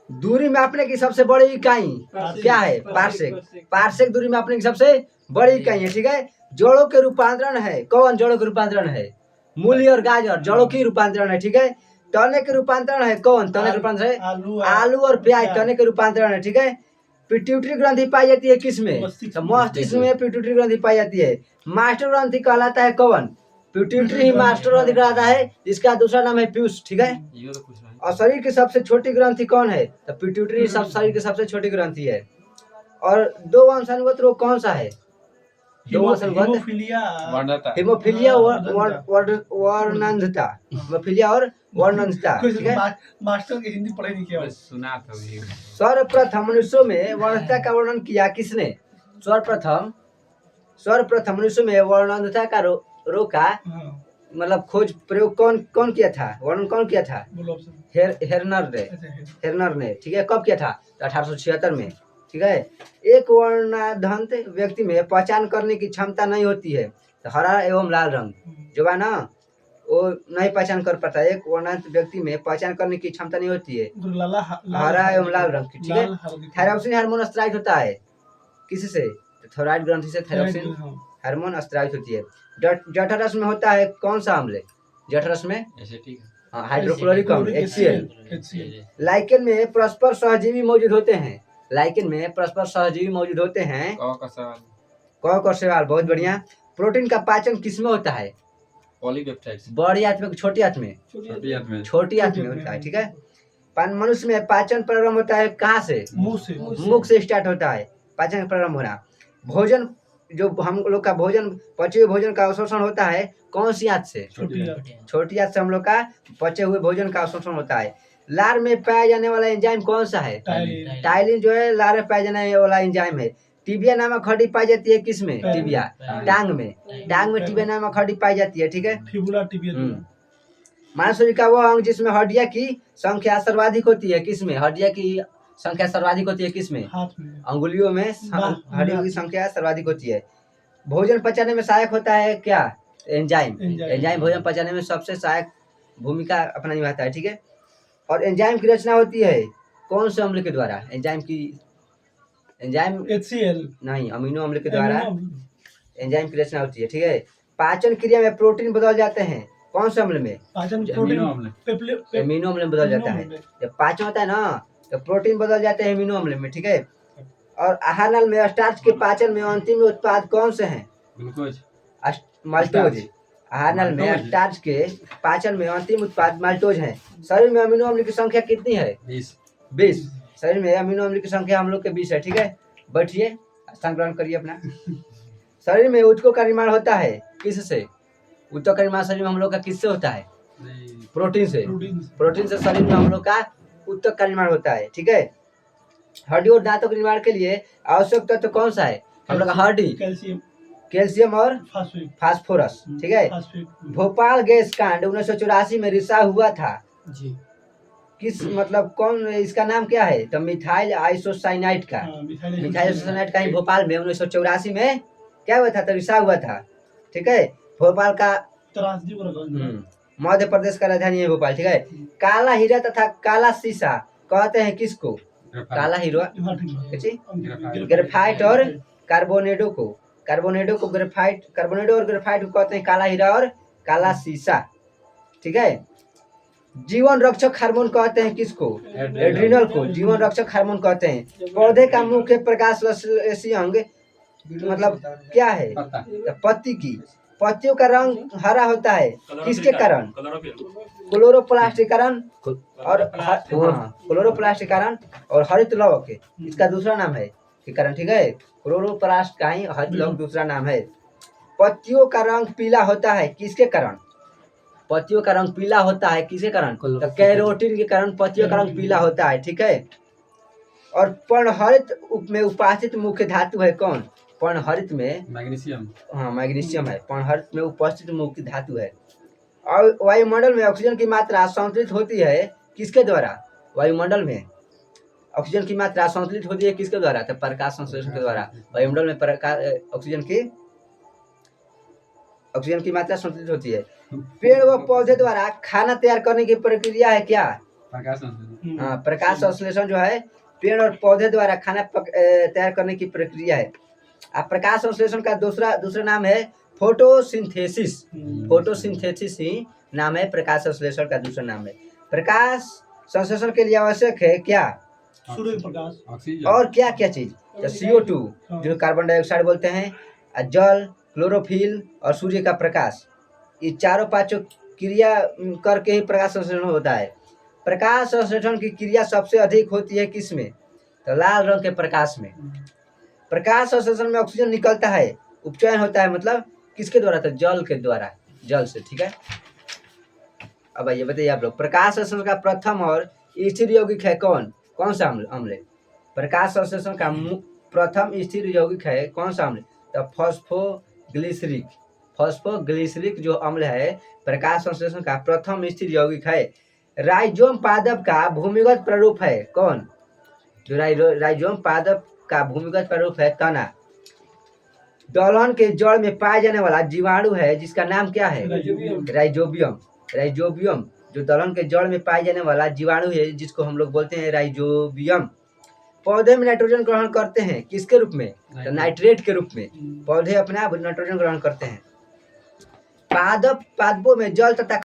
दूरी मापने की सबसे बड़ी इकाई क्या है? पार्सेक। पार्सेक दूरी मापने की सबसे बड़ी इकाई है, ठीक है। जोड़ों के रूपांतरण है कौन? जोड़ों के रूपांतरण है मूली और गाजर, जड़ों की रूपांतरण है, ठीक है। तने के रूपांतरण है कौन? तने के रूपांतरण है आलू और प्याज, तने के रूपांतरण है, ठीक है। पिट्यूटरी ग्रंथि पाई जाती है किसमें? तो मस्तिष्क में पिट्यूटरी ग्रंथि पाई जाती है। मास्टर ग्रंथि कहलाता है कौन? पिट्यूटरी ही मास्टर ग्रंथि कहलाता है, जिसका दूसरा नाम है पीयूष, ठीक है। और शरीर की सबसे छोटी ग्रंथि कौन है? तो पिट्यूटरी सब शरीर की सबसे छोटी ग्रंथि है। और दो वंशानुगत रोग कौन सा है? हिमोफिलिया वर्णंधता, हिमोफिलिया और वर्णंधता, ठीक है। मास्टर की हिंदी पढ़े नहीं किया सुना था। सर्वप्रथम मनुष्यों में वर्णंधता का वर्णन किया किसने? सर्वप्रथम मनुष्यों में वर्णंधता का रोग का मतलब खोज प्रयोग कौन किया था? वर्णन कौन किया था? हेरनर ने, ठीक है। कब किया था? 1876 में, ठीक है। एक वर्णांध व्यक्ति में पहचान करने की क्षमता नहीं होती है, तो हरा एवं लाल रंग जो है ना वो नहीं पहचान कर पाता। एक वर्णांध व्यक्ति में पहचान करने की क्षमता नहीं होती है, हरा एवं लाल रंग की, ठीक है। थायरॉक्सिन हार्मोन स्त्रावित होता है किससे? थायराइड ग्रंथि से थायरॉक्सिन हार्मोन स्त्रावित होती है। जठरस में होता है कौन सा अम्ल? जठरस में हाइड्रोक्लोरिक अम्ल HCl। लाइकेन में परस्पर सहजीवी मौजूद होते हैं। लाइकेन में परस्पर सहजीवी मौजूद होते हैं। क का सवाल बहुत बढ़िया। प्रोटीन का पाचन किसमें होता है? पॉलीपेप्टाइड्स। बड़ी आंत में छोटी आंत में? छोटी आंत में होता है, ठीक है। मनुष्य में पाचन प्रारंभ होता है कहाँ से? मुख से स्टार्ट होता है पाचन प्रारंभ होना। भोजन जो हम लोग का भोजन पचे हुए भोजन का अवशोषण होता है कौन सी आंत से? छोटी आंत से हम लोग का पचे हुए भोजन का अवशोषण होता है। लार में पाया जाने वाला एंजाइम कौन सा है? टाइलिन जो है लार में पाया जाने वाला एंजाइम है। टिबिया नामक हड्डी पाई जाती है किसमें? टिबिया टांग में। टांग में टिबिया नामक हड्डी पाई जाती है, ठीक है। मानव शरीर का वो अंग जिसमें हड्डियां की संख्या सर्वाधिक होती है किसमें? हड्डियां की संख्या सर्वाधिक होती है किसमें? अंगुलियों में हड्डियों की संख्या सर्वाधिक होती है। भोजन पचाने में सहायक होता है क्या? एंजाइम। एंजाइम भोजन पचाने में सबसे सहायक भूमिका अपना निभाता है, ठीक है। और एंजाइम की रचना होती है कौन से अम्ल के द्वारा? एंजाइम HCl नहीं, अमीनो अम्ल के द्वारा एंजाइम की रचना होती है, ठीक है। पाचन क्रिया में प्रोटीन बदल जाते हैं कौन से अम्ल में? एमिनो अम्ल में बदल जाता है। जब पाचन होता है ना तो प्रोटीन बदल जाते हैं एमिनो अम्ल में, ठीक है। और आहार नल में स्टार्च के पाचन में अंतिम उत्पाद कौन से हैं? माल्टोज। आहार नल में स्टार्च के पाचन में अंतिम उत्पाद माल्टोज है। शरीर में अमीनो अम्ल की संख्या कितनी है? 20। शरीर में अमीनो अम्ल की संख्या हम लोग के 20 है, ठीक है। बैठिए, स्थान ग्रहण करिए अपना। शरीर में ऊतकों का निर्माण होता है किससे? ऊतकों का निर्माण शरीर में हम लोग का किससे होता है? प्रोटीन से। प्रोटीन से शरीर में हम लोग का ऊतक का निर्माण होता है, ठीक है। हड्डी और दांतों के निर्माण के लिए आवश्यक तत्व कौन सा है? हम लोग का हड्डी, कैल्शियम और फास्फोरस, ठीक है। भोपाल गैस कांड 1984 में रिसा हुआ था किस मतलब कौन? इसका नाम क्या है? तो मिथाइल आइसोसाइनाइड का। मिथाइल आइसोसाइनाइड का ही भोपाल में 1984 में क्या हुआ था? तो रिसा हुआ था, ठीक है। भोपाल का मध्य प्रदेश का राजधानी है भोपाल, ठीक है। काला हीरा तथा काला शीशा कहते हैं किसको? काला हीरा ग्रेफाइट और कार्बोनेडो को। कार्बोनेडो और ग्रेफाइट को कहते हैं काला हीरा और काला शीशा, ठीक है। जीवन रक्षक हार्मोन कहते हैं किसको? एड्रिनल को जीवन रक्षक हार्मोन कहते हैं। पौधे का मुख्य प्रकाश संश्लेषी अंग मतलब क्या है? पत्ती की पत्तियों का रंग हरा होता है किसके कारण? क्लोरोप्लास्ट के कारण और क्लोरोप्लास्ट के कारण और हरित लवक इसका दूसरा नाम है के कारण, ठीक है। क्लोरोप्लास्ट का ही हरित लवक दूसरा नाम है। पत्तियों का रंग पीला होता है किसके कारण? पत्तियों का रंग पीला होता है किसके कारण? तो कैरोटीन के कारण पत्तियों का रंग पीला होता है, ठीक है। और पर्णहरित में उपस्थित मुख्य धातु है कौन? पर्णहरित में मैग्नीशियम। हाँ, मैग्नीशियम है पर्णहरित में उपस्थित मुख्य धातु है। और वायुमंडल में ऑक्सीजन की मात्रा संतुलित होती है किसके द्वारा? वायुमंडल में ऑक्सीजन की मात्रा संतुलित होती है किसके द्वारा? तो प्रकाश संश्लेषण के द्वारा। वायुमंडल में ऑक्सीजन की मात्रा संतुलित होती है। पेड़ व पौधे द्वारा खाना तैयार करने की प्रक्रिया है क्या? प्रकाश संश्लेषण। हाँ, प्रकाश संश्लेषण जो है पेड़ और पौधे द्वारा खाना तैयार करने की प्रक्रिया है। अब प्रकाश संश्लेषण का दूसरा नाम है फोटोसिंथेसिस। फोटोसिंथेसिस ही नाम है प्रकाश संश्लेषण का दूसरा नाम है। प्रकाश संश्लेषण के लिए आवश्यक है क्या? सूर्य प्रकाश। ऑक्सीजन। और क्या क्या चीज? तो CO2 जो कार्बन डाइऑक्साइड बोलते हैं, जल, क्लोरोफिल और सूर्य का प्रकाश, ये चारों पांचों क्रिया करके ही प्रकाश संश्लेषण होता है। प्रकाश संश्लेषण की क्रिया सबसे अधिक होती है किसमें? तो लाल रंग के प्रकाश में। प्रकाश संश्लेषण में ऑक्सीजन निकलता है, उपचयन होता है, मतलब किसके द्वारा? तो जल के द्वारा, जल से। ठीक है, अब ये बताइए आप लोग, प्रकाश संश्लेषण का प्रथम और स्थिर यौगिक है कौन सा अम्ल है? प्रकाश संश्लेषण का प्रथम स्थिर यौगिक है कौन सा अम्ल? तो फॉस्फोग्लिसरिक। फॉस्फोग्लिसरिक जो अम्ल है प्रकाश संश्लेषण का प्रथम स्थिर यौगिक है। राइजोम पादप का भूमिगत प्रारूप है कौन? जो राइजोम पादप का भूमिगत प्रारूप है तना। दलहन के जड़ में पाए जाने वाला जीवाणु है जिसका नाम क्या है? राइजोबियम। राइजोबियम जो दलहन के जड़ में पाए जाने वाला जीवाणु है जिसको हम लोग बोलते हैं राइजोबियम। पौधे में नाइट्रोजन ग्रहण करते हैं किसके रूप में? तो नाइट्रेट के रूप में पौधे अपना नाइट्रोजन ग्रहण करते हैं। पादपों में जल तथा